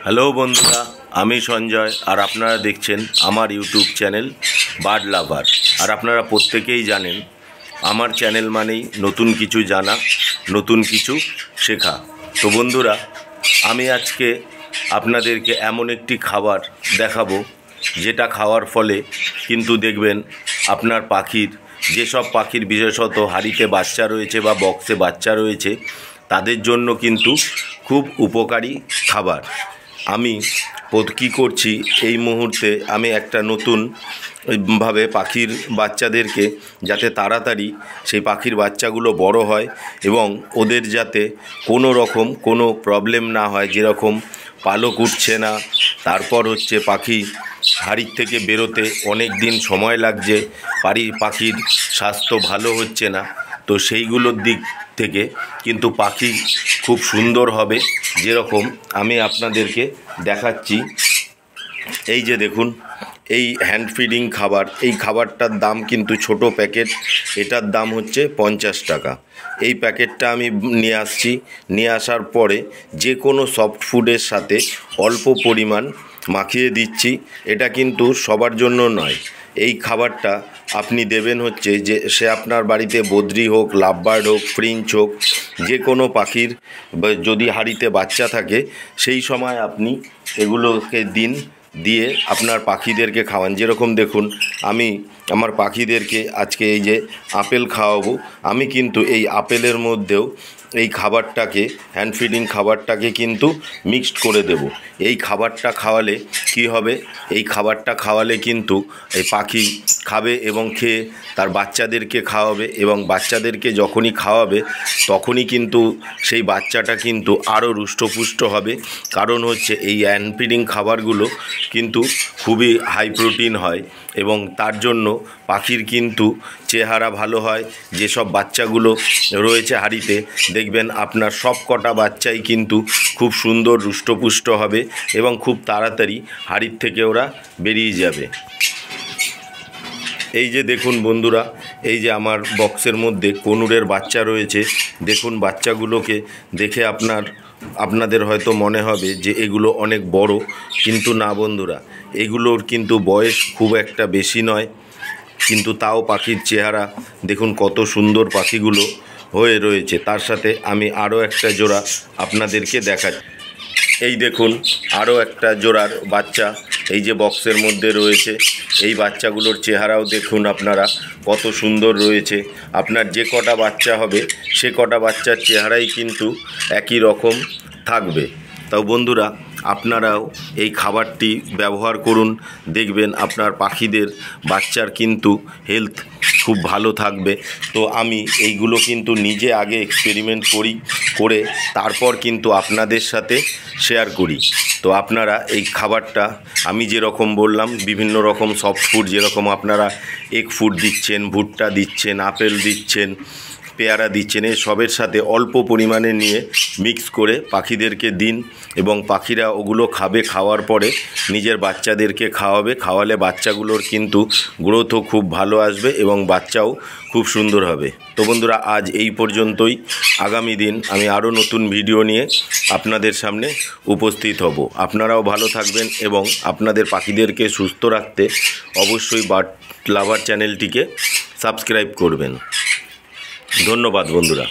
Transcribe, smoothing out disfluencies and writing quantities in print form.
Hello বন্ধুরা, আমি সঞ্জয় আর আপনারা দেখছেন আমার ইউটিউব চ্যানেল বার্ড লাভার। আর আপনারা প্রত্যেকেই জানেন আমার চ্যানেল মানেই নতুন কিছু জানা, নতুন কিছু শেখা। তো বন্ধুরা, আমি আজকে আপনাদেরকে এমন একটি খাবার দেখাবো যেটা খাওয়ার ফলে কিন্তু দেখবেন আপনার পাখির, যেসব পাখির বিশেষত হাঁড়িতে বাচ্চা রয়েছে বা বক্সে বাচ্চা রয়েছে তাদের জন্য কিন্তু খুব উপকারী খাবার। আমি কী করছি এই মুহূর্তে, আমি একটা নতুনভাবে পাখির বাচ্চাদেরকে যাতে তাড়াতাড়ি সেই পাখির বাচ্চাগুলো বড় হয় এবং ওদের যাতে কোনো রকম কোনো প্রবলেম না হয়, যেরকম পালক উঠছে না, তারপর হচ্ছে পাখি হাড়ির থেকে বেরোতে অনেক দিন সময় লাগছে, পাখির স্বাস্থ্য ভালো হচ্ছে না, তো সেইগুলোর দিক থেকে কিন্তু পাখি খুব সুন্দর হবে। যেরকম আমি আপনাদেরকে দেখাচ্ছি, এই যে দেখুন, এই হ্যান্ড ফিডিং খাবার, এই খাবারটার দাম কিন্তু ছোট প্যাকেট, এটার দাম হচ্ছে 50 টাকা। এই প্যাকেটটা আমি নিয়ে আসার পরে যে কোনো সফট ফুডের সাথে অল্প পরিমাণ মাখিয়ে দিচ্ছি। এটা কিন্তু সবার জন্য নয়। এই খাবারটা আপনি দেবেন হচ্ছে যে সে আপনার বাড়িতে বদ্রি হোক, লাভবার্ড হোক, ফ্রিঞ্চ হোক, যে কোনো পাখির যদি হাঁড়িতে বাচ্চা থাকে সেই সময় আপনি এগুলোকে দিয়ে আপনার পাখিদেরকে খাওয়ান। যেরকম দেখুন, আমি আমার পাখিদেরকে আজকে এই যে আপেল খাওয়াবো, আমি কিন্তু এই আপেলের মধ্যেও এই খাবারটাকে, হ্যান্ড ফিডিং খাবারটাকে কিন্তু মিক্সড করে দেব। এই খাবারটা খাওয়ালে কি হবে, এই খাবারটা খাওয়ালে কিন্তু এই পাখি খাবে এবং খেয়ে তার বাচ্চাদেরকে খাওয়াবে, এবং বাচ্চাদেরকে যখনই খাওয়াবে তখনই কিন্তু সেই বাচ্চাটা কিন্তু আরও রুষ্টপুষ্ট হবে। কারণ হচ্ছে এই হ্যান্ড ফিডিং খাবারগুলো কিন্তু খুবই হাই প্রোটিন হয় এবং তার জন্য পাখির কিন্তু চেহারা ভালো হয়। যেসব বাচ্চাগুলো রয়েছে হাঁড়িতে, দেখবেন আপনার সব কটা বাচ্চাই কিন্তু খুব সুন্দর রুষ্টপুষ্ট হবে এবং খুব তাড়াতাড়ি হাঁড়ির থেকে ওরা বেরিয়ে যাবে। এই যে দেখুন বন্ধুরা, এই যে আমার বক্সের মধ্যে কনুরের বাচ্চা রয়েছে। দেখুন বাচ্চাগুলোকে দেখে আপনাদের হয়তো মনে হবে যে এগুলো অনেক বড়, কিন্তু না বন্ধুরা, এগুলোর কিন্তু বয়স খুব একটা বেশি নয়, কিন্তু তাও পাখির চেহারা দেখুন কত সুন্দর পাখিগুলো হয়ে রয়েছে। তার সাথে আমি আরও একটা জোড়া আপনাদেরকে দেখাচ্ছি। এই দেখুন আরও একটা জোড়ার বাচ্চা এই যে বক্সের মধ্যে রয়েছে। এই বাচ্চাগুলোর চেহারাও দেখুন আপনারা কত সুন্দর রয়েছে। আপনার যে কটা বাচ্চা হবে সে কটা বাচ্চার চেহারাই কিন্তু একই রকম থাকবে। তাও বন্ধুরা, আপনারাও এই খাবারটি ব্যবহার করুন, দেখবেন আপনার পাখিদের বাচ্চার কিন্তু হেলথ খুব ভালো থাকবে। তো আমি এইগুলো কিন্তু নিজে আগে এক্সপেরিমেন্ট করে তারপর কিন্তু আপনাদের সাথে শেয়ার করি। তো আপনারা এই খাবারটা আমি যেরকম বললাম, বিভিন্ন রকম সফট ফুড, যেরকম আপনারা এগ ফুড দিচ্ছেন, ভুট্টা দিচ্ছেন, আপেল দিচ্ছেন, পেয়ারা দিচ্ছেন, এই সবের সাথে অল্প পরিমাণে নিয়ে মিক্স করে পাখিদেরকে দিন এবং পাখিরা ওগুলো খাবে। খাওয়ার পরে নিজের বাচ্চাদেরকে খাওয়ালে বাচ্চাগুলোর কিন্তু গ্রোথও খুব ভালো আসবে এবং বাচ্চাও খুব সুন্দর হবে। তো বন্ধুরা, আজ এই পর্যন্তই। আগামী দিন আমি আরও নতুন ভিডিও নিয়ে আপনাদের সামনে উপস্থিত হব। আপনারাও ভালো থাকবেন এবং আপনাদের পাখিদেরকে সুস্থ রাখতে অবশ্যই বার্ড লাভার চ্যানেলটিকে সাবস্ক্রাইব করবেন। ধন্যবাদ বন্ধুরা।